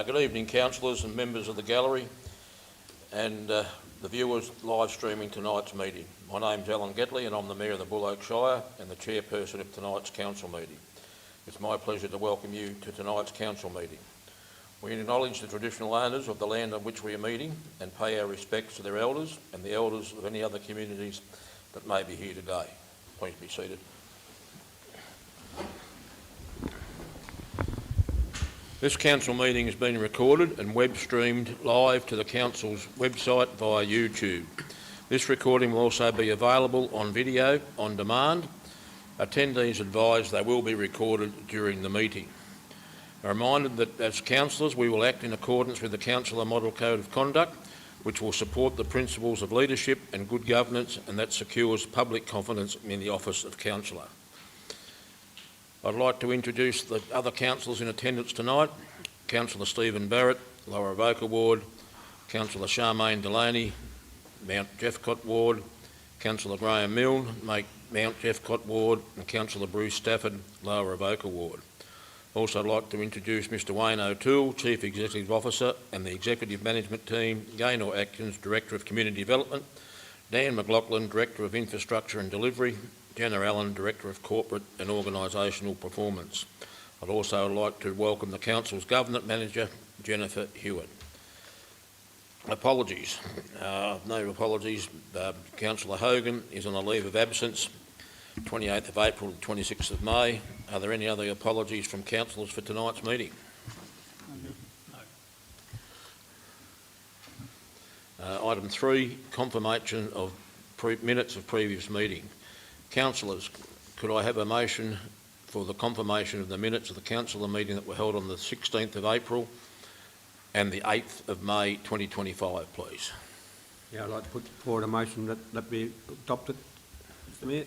Good evening, councillors and members of the gallery and the viewers live streaming tonight's meeting. My name's Alan Getley and I'm the Mayor of the Buloke Shire and the chairperson of tonight's council meeting. It's my pleasure to welcome you to tonight's council meeting. We acknowledge the traditional owners of the land on which we are meeting and pay our respects to their elders and the elders of any other communities that may be here today. Please be seated. This council meeting has been recorded and web streamed live to the council's website via YouTube. This recording will also be available on video on demand. Attendees advised they will be recorded during the meeting. A reminder that as councillors we will act in accordance with the Councillor Model Code of Conduct, which will support the principles of leadership and good governance, and that secures public confidence in the office of councillor. I'd like to introduce the other councillors in attendance tonight. Councillor Stephen Barrett, Lower Avoca Ward, Councillor Charmaine Delaney, Mount Jeffcott Ward, Councillor Graham Milne, Mount Jeffcott Ward, and Councillor Bruce Stafford, Lower Avoca Ward. Also I'd like to introduce Mr Wayne O'Toole, Chief Executive Officer, and the Executive Management Team, Gaynor Atkins, Director of Community Development, Dan McLaughlin, Director of Infrastructure and Delivery, Jenna Allen, Director of Corporate and Organisational Performance. I'd also like to welcome the Council's Government Manager, Jennifer Hewitt. Apologies. No apologies. Councillor Hogan is on a leave of absence, 28th of April to 26th of May. Are there any other apologies from councillors for tonight's meeting? No. Item 3, confirmation of minutes of previous meeting. Councillors, could I have a motion for the confirmation of the minutes of the councillor meeting that were held on the 16th of April and the 8th of May 2025, please? Yeah, I'd like to put forward a motion that be adopted, Mr Mayor.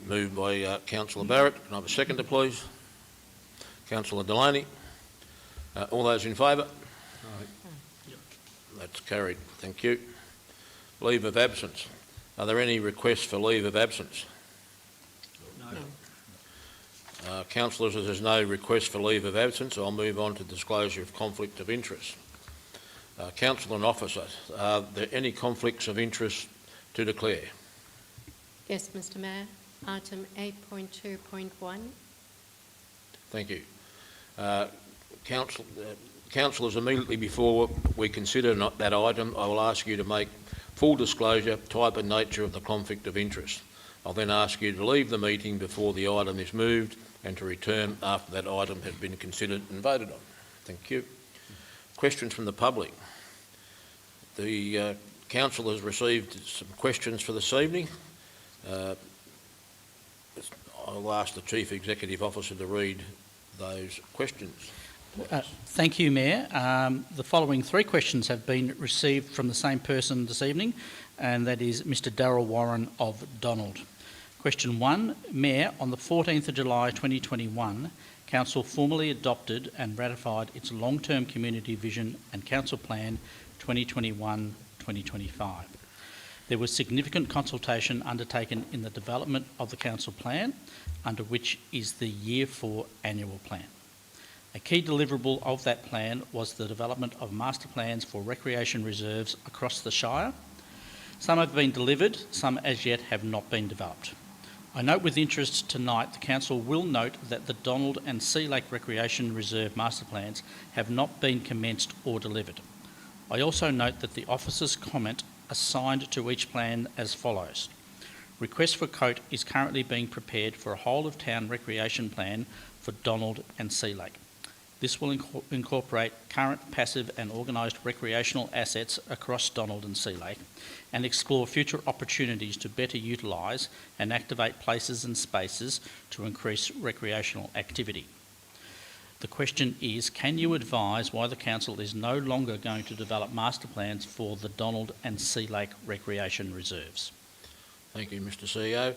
Moved by Councillor Barrett. Can I have a seconder, please? Councillor Delaney. All those in favour? Yep. That's carried. Thank you. Leave of absence. Are there any requests for leave of absence? No. Councillors, as there's no request for leave of absence, I'll move on to disclosure of conflict of interest. Councillor and officer, are there any conflicts of interest to declare? Yes, Mr Mayor. Item 8.2.1. Thank you. Councillors, immediately before we consider that item, I will ask you to make full disclosure, type and nature of the conflict of interest. I'll then ask you to leave the meeting before the item is moved and to return after that item has been considered and voted on. Thank you. Questions from the public. The council has received some questions for this evening. I'll ask the Chief Executive Officer to read those questions. Thank you, Mayor. The following 3 questions have been received from the same person this evening, and that is Mr Darryl Warren of Donald. Question 1. Mayor, on the 14th of July 2021, Council formally adopted and ratified its long-term community vision and Council Plan 2021-2025. There was significant consultation undertaken in the development of the Council Plan, under which is the Year 4 Annual Plan. A key deliverable of that plan was the development of master plans for recreation reserves across the Shire. Some have been delivered, some as yet have not been developed. I note with interest tonight the Council will note that the Donald and Sea Lake Recreation Reserve master plans have not been commenced or delivered. I also note that the officer's comment assigned to each plan as follows. Request for quote is currently being prepared for a whole-of-town recreation plan for Donald and Sea Lake. This will incorporate current passive and organised recreational assets across Donald and Sea Lake and explore future opportunities to better utilise and activate places and spaces to increase recreational activity. The question is, can you advise why the Council is no longer going to develop master plans for the Donald and Sea Lake recreation reserves? Thank you, Mr CEO.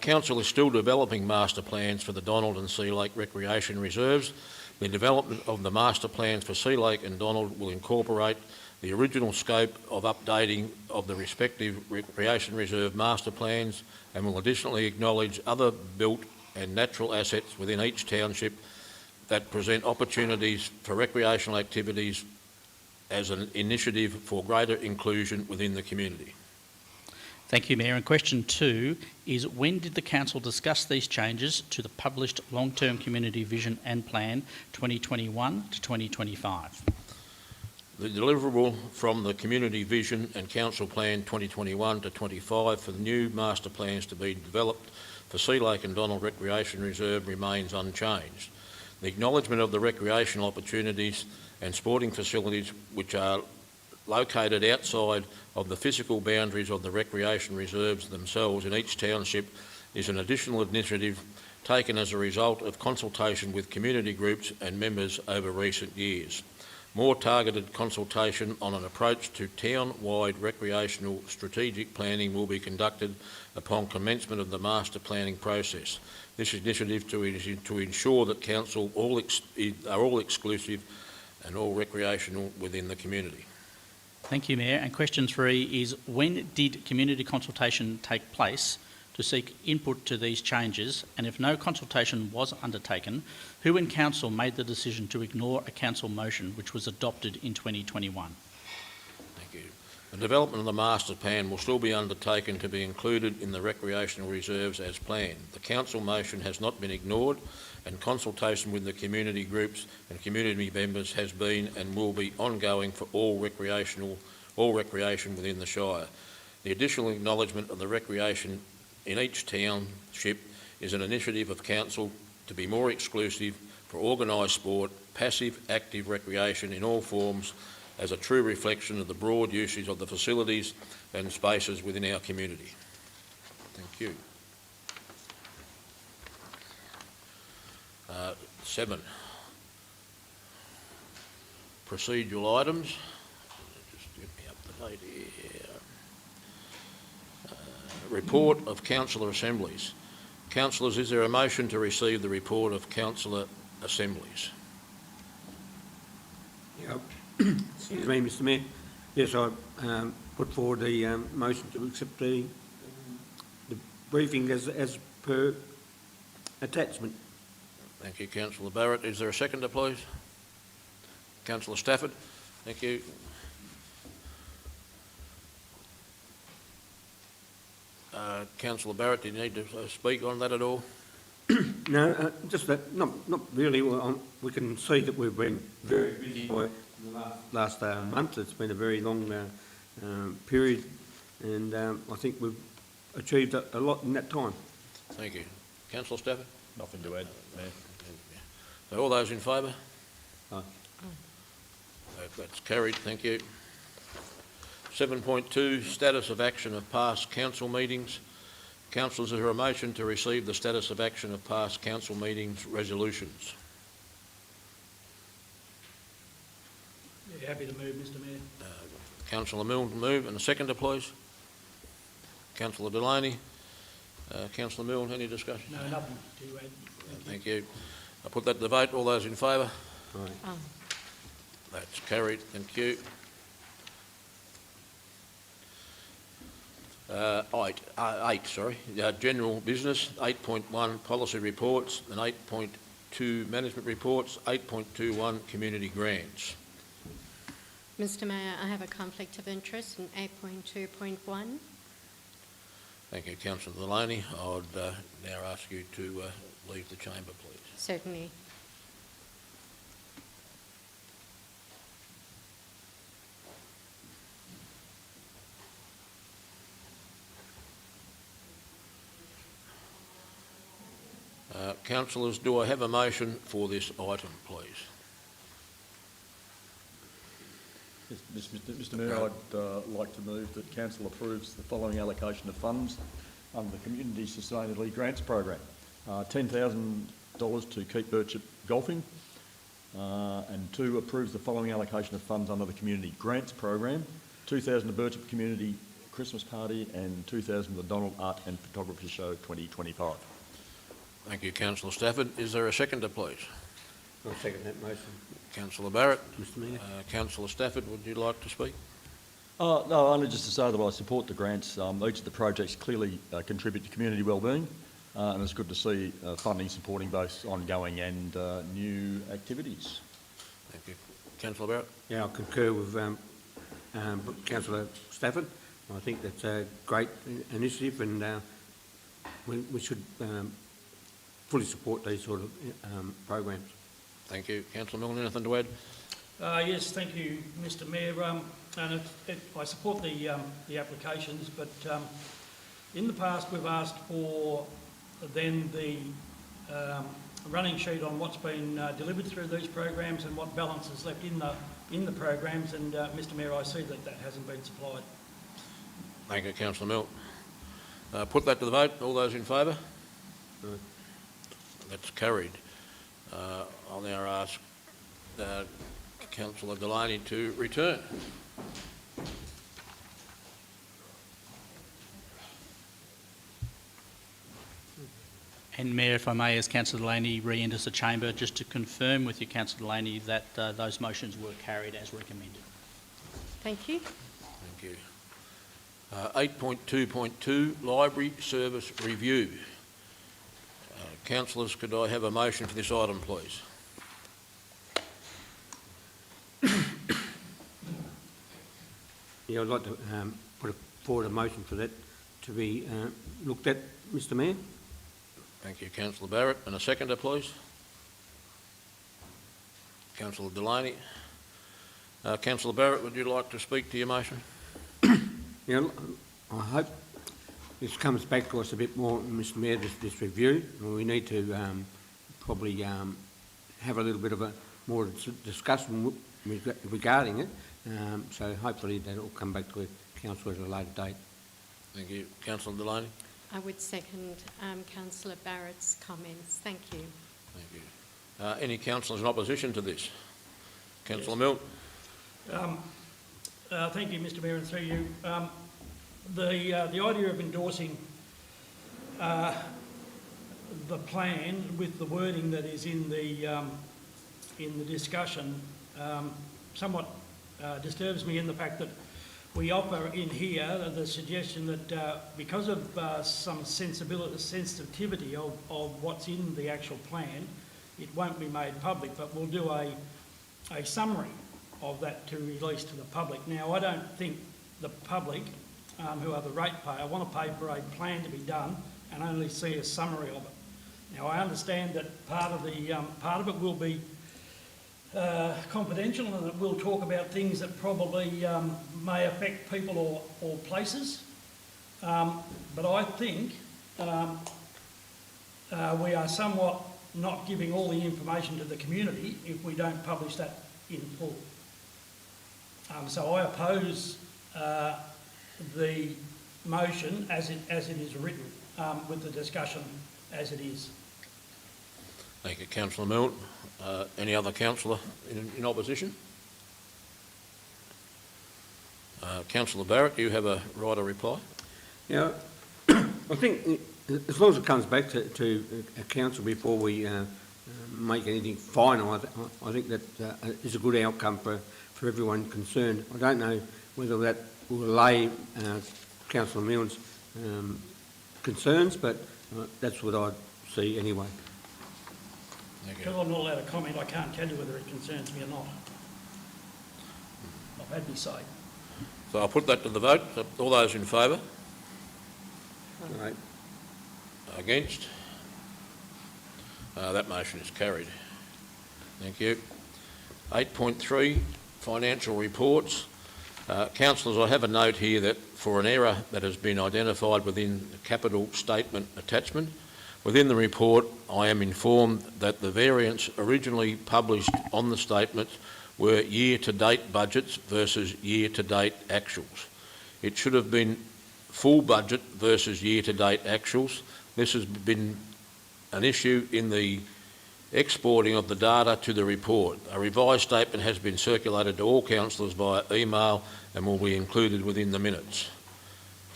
Council is still developing master plans for the Donald and Sea Lake recreation reserves. The development of the master plans for Sea Lake and Donald will incorporate the original scope of updating of the respective recreation reserve master plans and will additionally acknowledge other built and natural assets within each township that present opportunities for recreational activities as an initiative for greater inclusion within the community. Thank you, Mayor. And question 2 is, when did the Council discuss these changes to the published long-term community vision and plan 2021 to 2025? The deliverable from the Community Vision and Council Plan 2021 to 25 for the new master plans to be developed for Sea Lake and Donald Recreation Reserve remains unchanged. The acknowledgement of the recreational opportunities and sporting facilities which are located outside of the physical boundaries of the recreation reserves themselves in each township is an additional initiative taken as a result of consultation with community groups and members over recent years. More targeted consultation on an approach to town-wide recreational strategic planning will be conducted upon commencement of the master planning process. This initiative to ensure that council are all exclusive and all recreational within the community. Thank you, Mayor. And question 3 is, when did community consultation take place to seek input to these changes, and if no consultation was undertaken, who in Council made the decision to ignore a Council motion which was adopted in 2021? Thank you. The development of the master plan will still be undertaken to be included in the recreational reserves as planned. The Council motion has not been ignored, and consultation with the community groups and community members has been and will be ongoing for all recreation within the Shire. The additional acknowledgement of the recreation in each township is an initiative of Council to be more exclusive for organised sport, passive, active recreation in all forms as a true reflection of the broad usage of the facilities and spaces within our community. Thank you. 7. Procedural items. Just get me up to date here. Report of Councillor Assemblies. Councillors, is there a motion to receive the report of Councillor Assemblies? Yeah. Excuse me, Mr Mayor. Yes, I put forward the motion to accept the briefing as per attachment. Thank you, Councillor Barrett. Is there a seconder, please? Councillor Stafford. Thank you. Councillor Barrett, do you need to speak on that at all? No, just that, not really. We can see that we've been very busy for the last month. It's been a very long period, and I think we've achieved a lot in that time. Thank you. Councillor Stafford? Nothing to add, Mayor. So all those in favour? Aye. That's carried. Thank you. 7.2, status of action of past council meetings. Councillors, is there a motion to receive the status of action of past council meetings resolutions? Yeah, happy to move, Mr Mayor. Councillor Milne, move, and a seconder, please. Councillor Delaney. Councillor Milne, any discussion? No, nothing to add. Thank you. I put that to the vote. All those in favour? Aye. That's carried. Thank you. 8, general business, 8.1 policy reports and 8.2 management reports, 8.21 community grants. Mr Mayor, I have a conflict of interest in 8.2.1. Thank you, Councillor Delaney. I would now ask you to leave the chamber, please. Certainly. Councillors, do I have a motion for this item, please? Yes, Mr Mayor, I'd like to move that Council approves the following allocation of funds under the Community Sustainability Grants Program. $10,000 to Keep Birchip Golfing, and 2, approves the following allocation of funds under the Community Grants Program, $2,000 to Birchip Community Christmas Party and $2,000 to the Donald Art and Photography Show 2025. Thank you, Councillor Stafford. Is there a seconder, please? I'll second that motion, Councillor Barrett. Mr Mayor. Councillor Stafford, would you like to speak? No, only just to say that I support the grants. Each of the projects clearly contribute to community wellbeing, and it's good to see funding supporting both ongoing and new activities. Thank you. Councillor Barrett? Yeah, I concur with Councillor Stafford. I think that's a great initiative, and we should fully support these sort of programs. Thank you. Councillor Milne, anything to add? Yes, thank you, Mr Mayor. And I support the applications, but in the past we've asked for then the running sheet on what's been delivered through these programs and what balance is left in the programs. And Mr Mayor, I see that hasn't been supplied. Thank you, Councillor Milne. Put that to the vote. All those in favour? That's carried. I'll now ask Councillor Delaney to return. And Mayor, if I may, as Councillor Delaney re-enters the chamber, just to confirm with you, Councillor Delaney, that those motions were carried as recommended. Thank you. Thank you. 8.2.2, Library Service Review. Councillors, could I have a motion for this item, please? Yeah, I'd like to put forward a motion for that to be looked at, Mr Mayor. Thank you, Councillor Barrett. And a seconder, please. Councillor Delaney. Councillor Barrett, would you like to speak to your motion? Yeah, I hope this comes back to us a bit more, Mr Mayor, this review. We need to probably have a little bit of a more discussion regarding it. So hopefully that will come back to Council at a later date. Thank you. Councillor Delaney. I would second Councillor Barrett's comments. Thank you. Thank you. Any councillors in opposition to this? Councillor Milne. Thank you, Mr Mayor, and through you. The idea of endorsing the plan with the wording that is in the discussion somewhat disturbs me in the fact that we offer in here the suggestion that because of some sensitivity of what's in the actual plan, it won't be made public, but we'll do a summary of that to release to the public. Now, I don't think the public, who are the ratepayer, want to pay for a plan to be done and only see a summary of it. Now, I understand that part of it will be confidential, and it will talk about things that probably may affect people or places. But I think we are somewhat not giving all the information to the community if we don't publish that in full. So I oppose the motion as it is written, with the discussion as it is. Thank you, Councillor Milne. Any other councillor in opposition? Councillor Barrett, do you have a right of reply? Yeah, I think as long as it comes back to a council before we make anything final, I think that is a good outcome for everyone concerned. I don't know whether that will allay Councillor Milne's concerns, but that's what I see anyway. Because I'm not allowed to comment, I can't tell you whether it concerns me or not. I've had me say. So I'll put that to the vote. All those in favour? Right. Against? That motion is carried. Thank you. 8.3, financial reports. Councillors, I have a note here that for an error that has been identified within the capital statement attachment, within the report, I am informed that the variants originally published on the statement were year-to-date budgets versus year-to-date actuals. It should have been full budget versus year-to-date actuals. This has been an issue in the exporting of the data to the report. A revised statement has been circulated to all councillors via email and will be included within the minutes.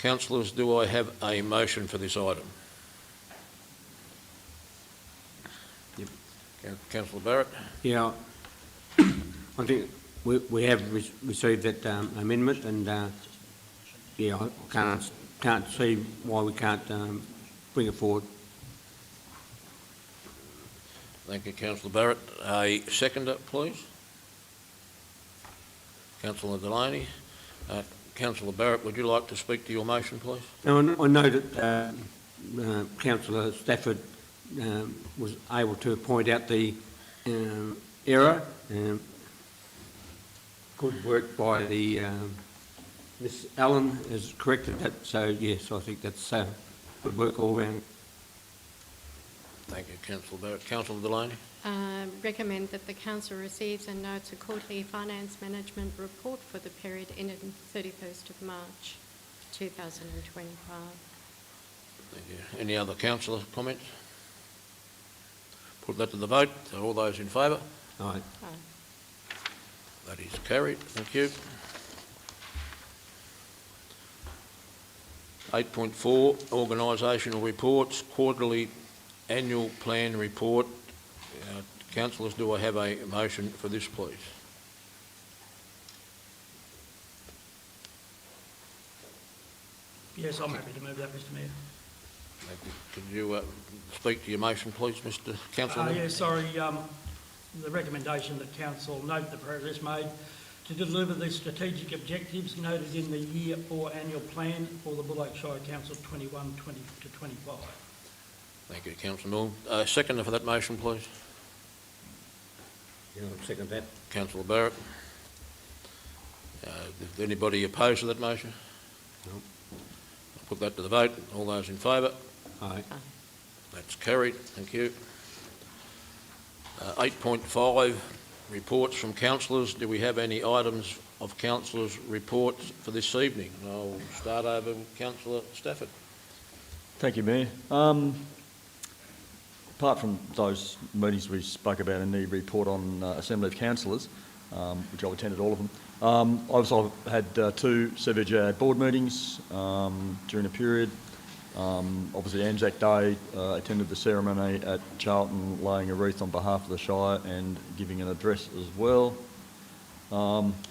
Councillors, do I have a motion for this item? Yep. Councillor Barrett. Yeah, I think we have received that amendment, and yeah, I can't see why we can't bring it forward. Thank you, Councillor Barrett. A seconder, please. Councillor Delaney. Councillor Barrett, would you like to speak to your motion, please? Now, I know that Councillor Stafford was able to point out the error. Good work by the Miss Allen has corrected that. So yes, I think that's good work all round. Thank you, Councillor Barrett. Councillor Delaney. Recommend that the council receives and notes a quarterly finance management report for the period ending 31st of March 2025. Thank you. Any other councillor comments? Put that to the vote. All those in favour? Aye. That is carried. Thank you. 8.4, organisational reports, quarterly annual plan report. Councillors, do I have a motion for this, please? Yes, I'm happy to move that, Mr Mayor. Thank you. Could you speak to your motion, please, Mr Councillor? Yeah, sorry, the recommendation that council note the progress made to deliver the strategic objectives noted in the Year 4 annual plan for the Buloke Shire Council 21-20 to 25. Thank you, Councillor Milne. Seconder for that motion, please. Yeah, I'll second that. Councillor Barrett. Is anybody opposed to that motion? No. I'll put that to the vote. All those in favour? Aye. That's carried. Thank you. 8.5, reports from councillors. Do we have any items of councillors' reports for this evening? I'll start over with Councillor Stafford. Thank you, Mayor. Apart from those meetings we spoke about in the report on Assembly of Councillors, which I've attended all of them, I also had 2 CVGA board meetings during a period. Obviously Anzac Day, attended the ceremony at Charlton, laying a wreath on behalf of the Shire and giving an address as well.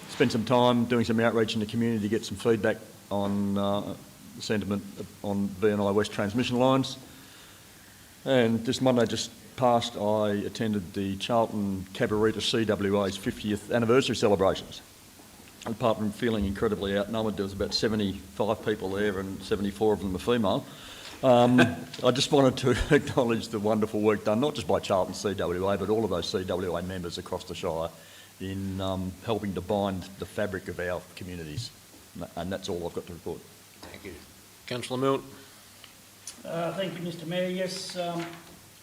Spent some time doing some outreach in the community to get some feedback on sentiment on V&I West transmission lines. And this Monday just past, I attended the Charlton Cabarita CWA's 50th anniversary celebrations. Apart from feeling incredibly outnumbered, there was about 75 people there and 74 of them were female. I just wanted to acknowledge the wonderful work done, not just by Charlton CWA, but all of those CWA members across the Shire in helping to bind the fabric of our communities. And that's all I've got to report. Thank you. Councillor Milne. Thank you, Mr Mayor. Yes, a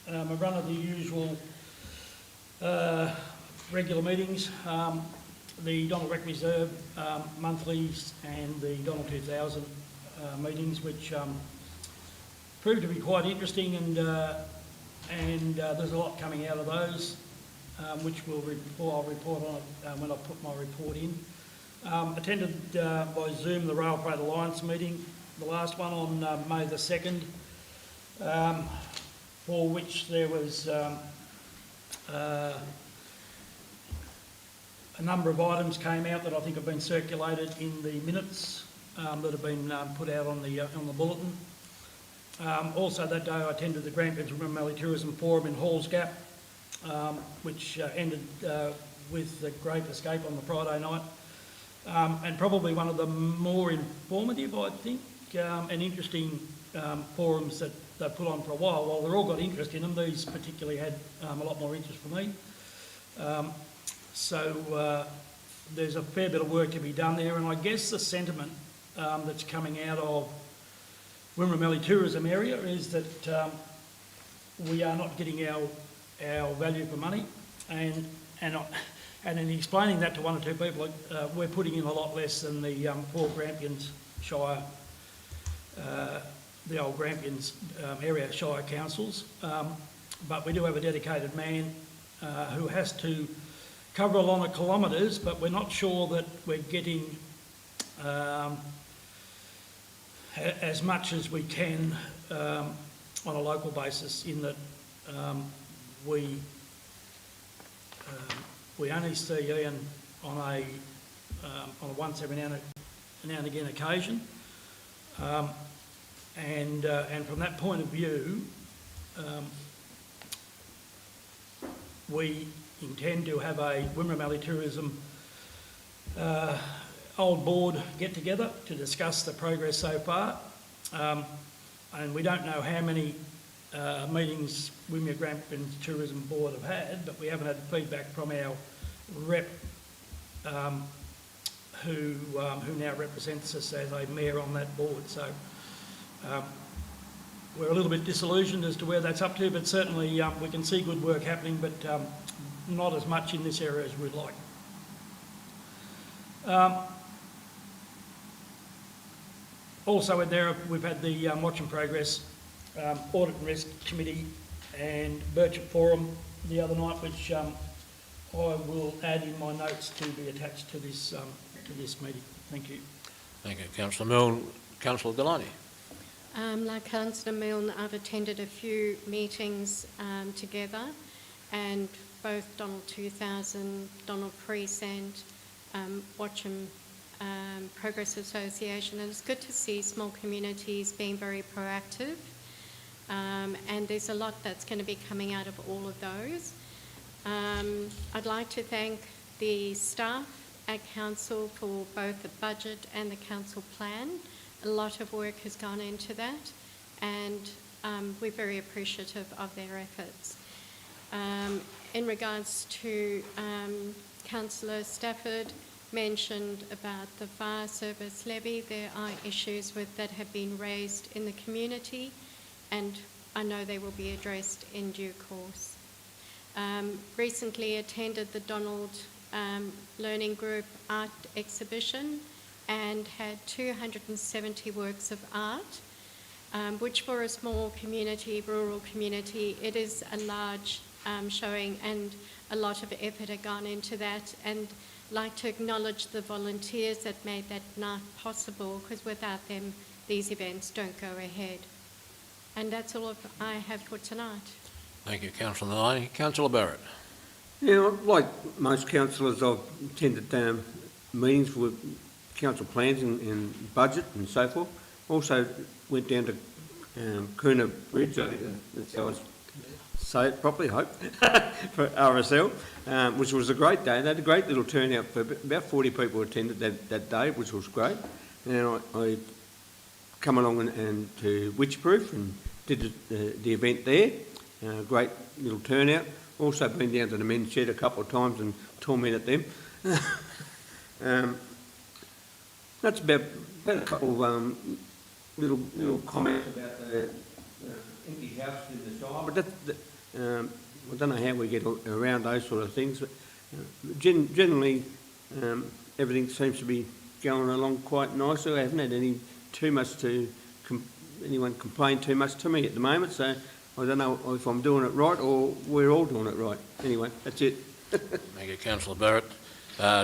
run of the usual regular meetings, the Donald Rec Reserve monthlies and the Donald 2000 meetings, which proved to be quite interesting, and there's a lot coming out of those, which I'll report on when I put my report in. Attended by Zoom the Rail Freight Alliance meeting, the last one on May the 2nd, for which there was a number of items came out that I think have been circulated in the minutes that have been put out on the bulletin. Also that day I attended the Grampians River Tourism Forum in Halls Gap, which ended with the Great Escape on the Friday night. And probably one of the more informative, I think, and interesting forums that they've put on for a while. While they've all got interest in them, these particularly had a lot more interest for me. So there's a fair bit of work to be done there, and I guess the sentiment that's coming out of Wimmera tourism area is that we are not getting our value for money, and in explaining that to 1 or 2 people, we're putting in a lot less than the 4 Grampians Shire, the old Grampians area Shire councils, but we do have a dedicated man who has to cover a lot of kilometres, but we're not sure that we're getting as much as we can on a local basis, in that we only see Ian on a once every now and again occasion, and from that point of view, we intend to have a Wimmera Valley Tourism old board get-together to discuss the progress so far. And we don't know how many meetings Wimmera Grampians Tourism Board have had, but we haven't had feedback from our rep who now represents us as a mayor on that board. So we're a little bit disillusioned as to where that's up to, but certainly we can see good work happening, but not as much in this area as we'd like. Also in there, we've had the Watch and Progress Audit and Risk Committee and Birchip Forum the other night, which I will add in my notes to be attached to this meeting. Thank you. Thank you, Councillor Milne. Councillor Delaney. Like Councillor Milne, I've attended a few meetings together, and both Donald 2000, Donald Precinct, Watcham Progress Association, and it's good to see small communities being very proactive, and there's a lot that's going to be coming out of all of those. I'd like to thank the staff at Council for both the budget and the Council plan. A lot of work has gone into that, and we're very appreciative of their efforts. In regards to Councillor Stafford mentioned about the fire service levy, there are issues with that have been raised in the community, and I know they will be addressed in due course. Recently attended the Donald Learning Group art exhibition and had 270 works of art, which for a small community, rural community, it is a large showing, and a lot of effort had gone into that, and like to acknowledge the volunteers that made that night possible, because without them these events don't go ahead. And that's all I have for tonight. Thank you, Councillor Delaney. Councillor Barrett. Yeah, like most councillors, I've attended meetings with council plans and budget and so forth. Also went down to Coona Bridge, I think that's how I say it properly, I hope, for RSL, which was a great day. They had a great little turnout. For about 40 people attended that day, which was great. And I come along and to Witchproof and did the event there. Great little turnout. Also been down to the men's shed a couple of times and tormented them. That's about a couple of little comments about the empty house in the Shire. But I don't know how we get around those sort of things. But generally, everything seems to be going along quite nicely. I haven't had anyone complain too much to me at the moment. So I don't know if I'm doing it right or we're all doing it right. Anyway, that's it. Thank you, Councillor Barrett.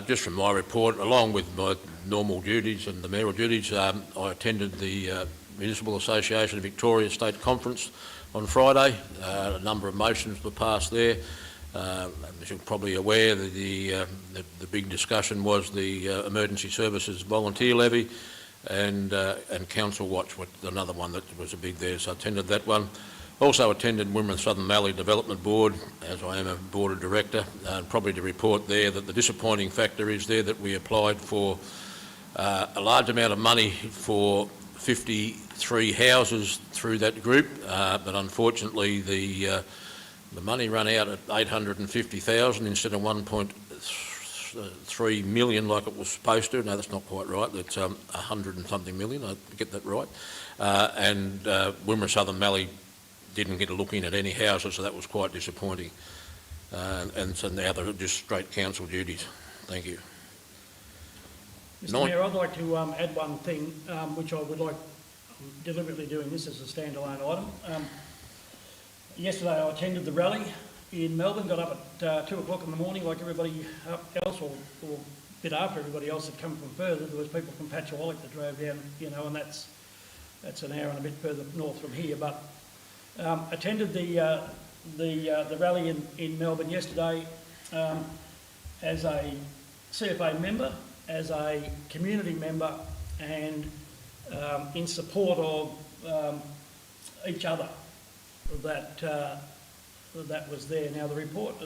Just from my report, along with my normal duties and the mayoral duties, I attended the Municipal Association of Victoria State Conference on Friday. A number of motions were passed there. As you're probably aware, the big discussion was the Emergency Services Volunteer Levy, and Council Watch was another one that was a big there, so I attended that one. Also attended Wimmera Southern Valley Development Board, as I am a board of director, and probably to report there that the disappointing factor is there that we applied for a large amount of money for 53 houses through that group, but unfortunately the money ran out at 850,000 instead of 1.3 million like it was supposed to. No, that's not quite right. That's 100 and something million. I get that right. And Wimmera Southern Valley didn't get a look in at any houses, so that was quite disappointing. And so now they're just straight council duties. Thank you. Mr Mayor, I'd like to add one thing, which I would like, I'm deliberately doing this as a standalone item. Yesterday I attended the rally in Melbourne, got up at 2 o'clock in the morning like everybody else, or a bit after everybody else had come from further. There was people from Patchawalik that drove down, and that's an hour and a bit further north from here, but attended the rally in Melbourne yesterday as a CFA member, as a community member, and in support of each other. That that was there. Now, the reports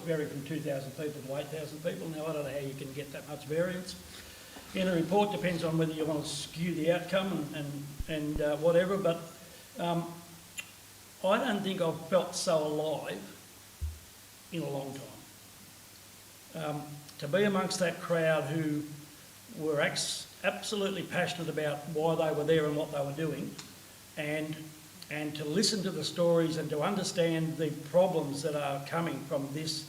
vary from 2,000 people to 8,000 people. Now, I don't know how you can get that much variance in a report. Depends on whether you want to skew the outcome and whatever, but I don't think I've felt so alive in a long time. To be amongst that crowd who were absolutely passionate about why they were there and what they were doing, and to listen to the stories and to understand the problems that are coming from this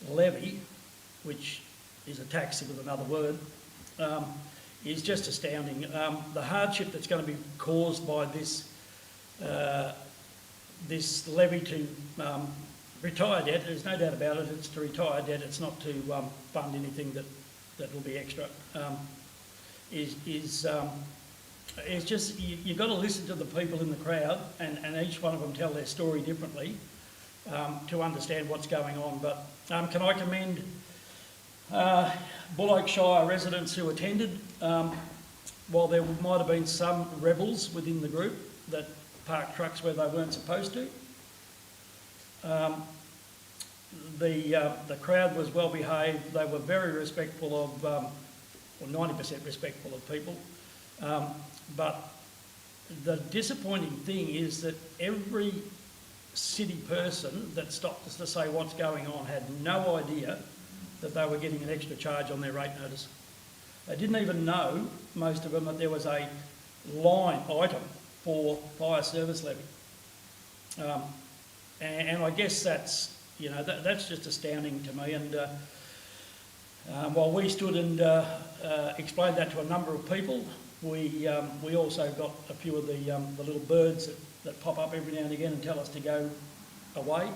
levy, which is a tax with another word, is just astounding. The hardship that's going to be caused by this this levy to retire debt, there's no doubt about it, it's to retire debt, it's not to fund anything that will be extra, it's just, you've got to listen to the people in the crowd and each one of them tell their story differently to understand what's going on. But can I commend Buloke Shire residents who attended, while there might have been some rebels within the group that parked trucks where they weren't supposed to. The crowd was well behaved. They were very respectful of, or 90% respectful of people. But the disappointing thing is that every city person that stopped us to say what's going on had no idea that they were getting an extra charge on their rate notice. They didn't even know, most of them, that there was a line item for fire service levy. And I guess that's, you know, that's just astounding to me. And while we stood and explained that to a number of people, we also got a few of the little birds that pop up every now and again and tell us to go away.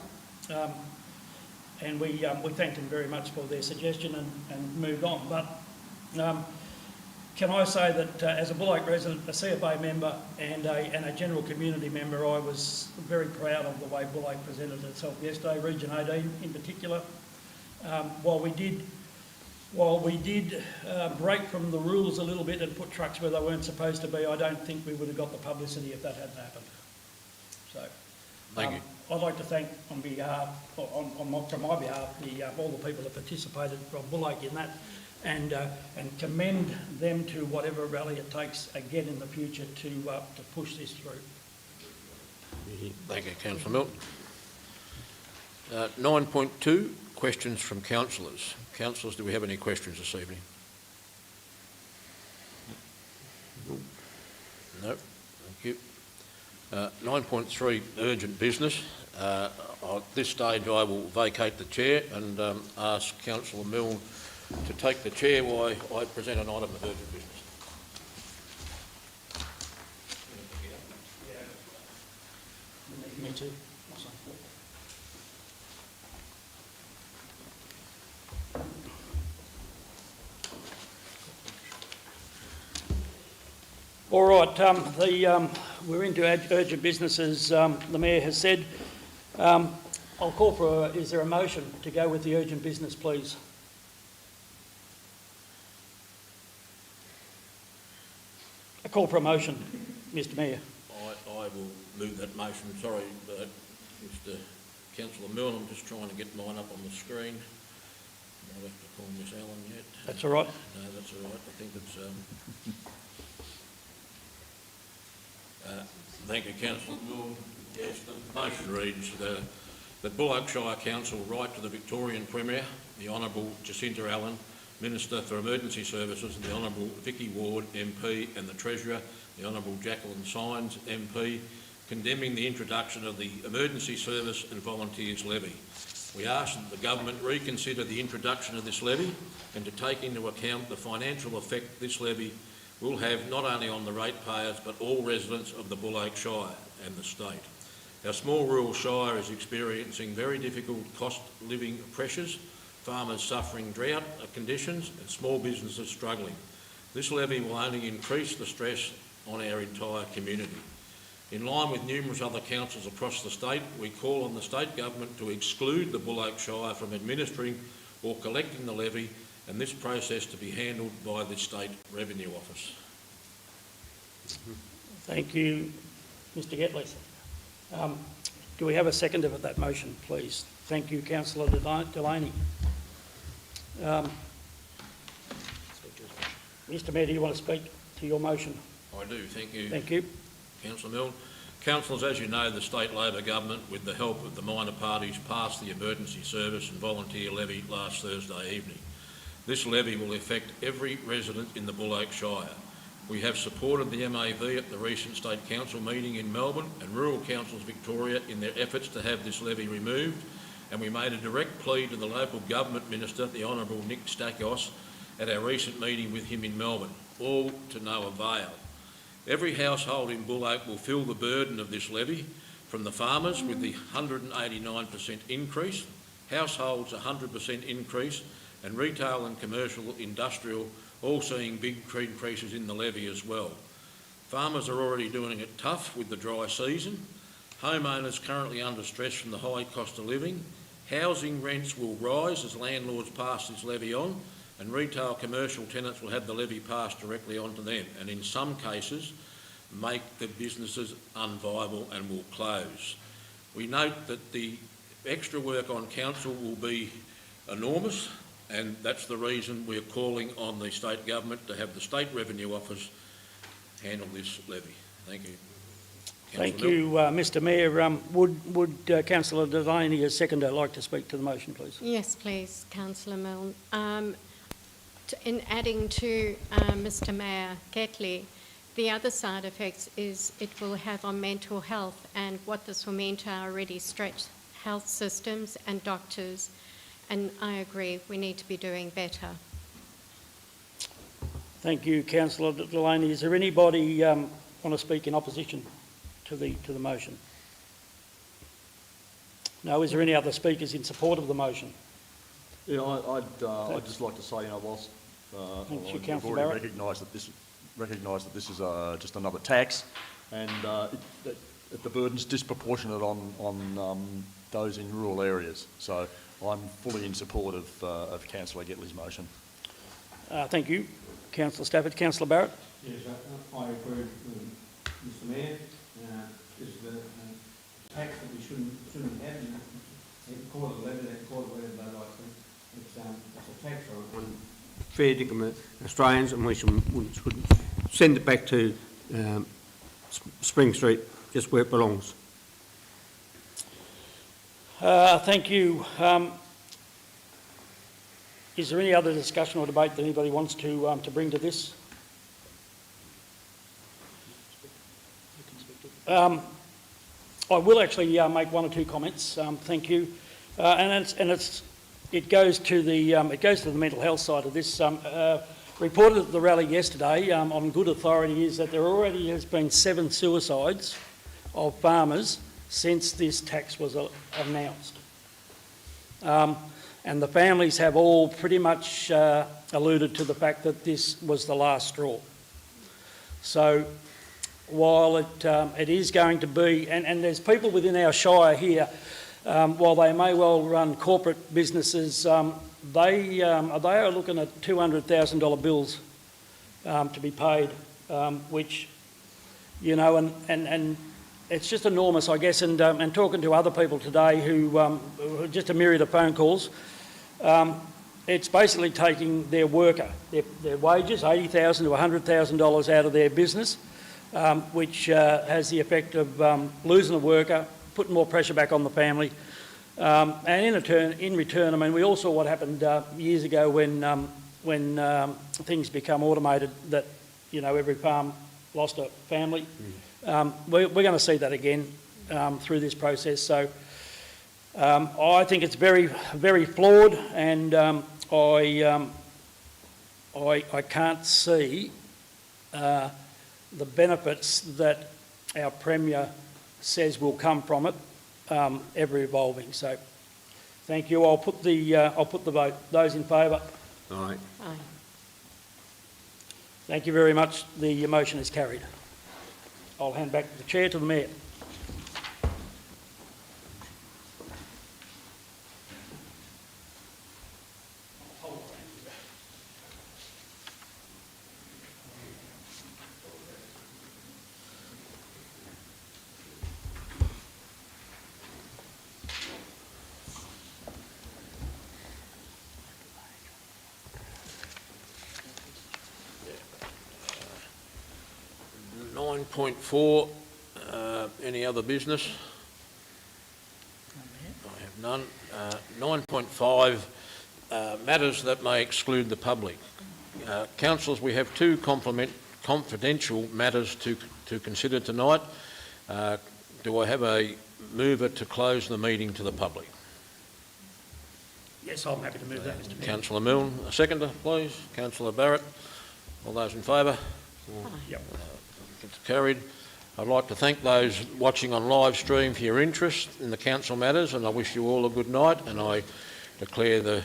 And we thanked them very much for their suggestion and moved on. But can I say that as a Buloke resident, a CFA member and a general community member, I was very proud of the way Buloke presented itself yesterday, Region 18 in particular. While we did break from the rules a little bit and put trucks where they weren't supposed to be, I don't think we would have got the publicity if that hadn't happened. So, Thank you. I'd like to thank on behalf, from my behalf, all the people that participated from Buloke in that, and commend them to whatever rally it takes again in the future to push this through. Thank you, Councillor Milton. 9.2, questions from councillors. Councillors, do we have any questions this evening? No, thank you. 9.3, urgent business. At this stage I will vacate the chair and ask Councillor Milne to take the chair while I present an item of urgent business. Me too. All right, we're into urgent business, as the Mayor has said. I'll call for is there a motion to go with the urgent business, please? A call for a motion, Mr Mayor. I will move that motion. Sorry, Mr Councillor Milne, I'm just trying to get mine up on the screen. I might have to call Miss Allen yet. That's all right. No, that's all right. I think it's... thank you, Councillor Milne. Yes, the motion reads that Buloke Shire Council write to the Victorian Premier, the Honourable Jacinta Allen, Minister for Emergency Services, the Honourable Vicky Ward, MP, and the Treasurer, the Honourable Jacqueline Symes, MP, condemning the introduction of the Emergency Service and Volunteers Levy. We ask that the Government reconsider the introduction of this levy and to take into account the financial effect this levy will have not only on the ratepayers but all residents of the Buloke Shire and the state. Our small rural shire is experiencing very difficult cost living pressures, farmers suffering drought conditions and small businesses struggling. This levy will only increase the stress on our entire community. In line with numerous other councils across the state, we call on the state government to exclude the Buloke Shire from administering or collecting the levy, and this process to be handled by the State Revenue Office. Thank you, Mr Getley. Do we have a seconder for that motion, please? Thank you, Councillor Delaney. Mr Mayor, do you want to speak to your motion? I do, thank you. Thank you. Councillor Milne. Councillors, as you know, the State Labor Government, with the help of the minor parties, passed the emergency service and volunteer levy last Thursday evening. This levy will affect every resident in the Buloke Shire. We have supported the MAV at the recent State Council meeting in Melbourne and Rural Councils Victoria in their efforts to have this levy removed, and we made a direct plea to the local government minister, the Honourable Nick Stakos, at our recent meeting with him in Melbourne, all to no avail. Every household in Buloke will feel the burden of this levy, from the farmers with the 189% increase, households 100% increase, and retail and commercial industrial all seeing big increases in the levy as well. Farmers are already doing it tough with the dry season. Homeowners currently under stress from the high cost of living. Housing rents will rise as landlords pass this levy on, and retail commercial tenants will have the levy passed directly onto them, and in some cases make the businesses unviable and will close. We note that the extra work on council will be enormous, and that's the reason we're calling on the state government to have the State Revenue Office handle this levy. Thank you. Thank you, Mr Mayor. Would Councillor Delaney, as seconder, like to speak to the motion, please? Yes, please, Councillor Milne. In adding to Mr Mayor Ketley, the other side effects is it will have on mental health, and what this will mean to our already stretched health systems and doctors. And I agree, we need to be doing better. Thank you, Councillor Delaney. Is there anybody want to speak in opposition to the motion? No. Is there any other speakers in support of the motion? Yeah, I'd just like to say, whilst Councillor I've already Barrett. recognised that this is just another tax, and that the burden's disproportionate on those in rural areas. So I'm fully in support of Councillor Getley's motion. Thank you, Councillor Stafford. Councillor Barrett. Yes, I agree with Mr Mayor. This is a tax that we shouldn't have. They can call it a levy, they can call it whatever they like. It's a tax on fair dinkum Australians, and we should send it back to Spring Street, just where it belongs. Thank you. Is there any other discussion or debate that anybody wants to bring to this? I will actually make one or two comments. Thank you, it goes to the mental health side of this. Reported at the rally yesterday, on good authority, is that there already has been 7 suicides of farmers since this tax was announced. And the families have all pretty much alluded to the fact that this was the last straw. So while it is going to be, and there's people within our shire here, while they may well run corporate businesses, they are looking at $200,000 bills to be paid, which, and it's just enormous, I guess. And talking to other people today who just a myriad of phone calls, it's basically taking their worker, their wages, $80,000 to $100,000 out of their business, which has the effect of losing a worker, putting more pressure back on the family. And in return, I mean, we all saw what happened years ago when things become automated, that, every farm lost a family. We're going to see that again through this process. So I think it's very, very flawed, and I can't see the benefits that our Premier says will come from it ever evolving. So thank you. I'll put the vote. Those in favour? Aye. Aye. Thank you very much. The motion is carried. I'll hand back the chair to the Mayor. 9.4, any other business? I have none. 9.5, matters that may exclude the public. Councillors, we have two confidential matters to consider tonight. Do I have a mover to close the meeting to the public? Yes, I'm happy to move that, Mr Mayor. Councillor Milne, a seconder, please. Councillor Barrett, all those in favour? Yep. It's carried. I'd like to thank those watching on live stream for your interest in the council matters, and I wish you all a good night, and I declare the...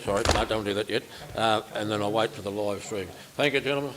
sorry, no, don't do that yet. And then I'll wait for the live stream. Thank you, gentlemen.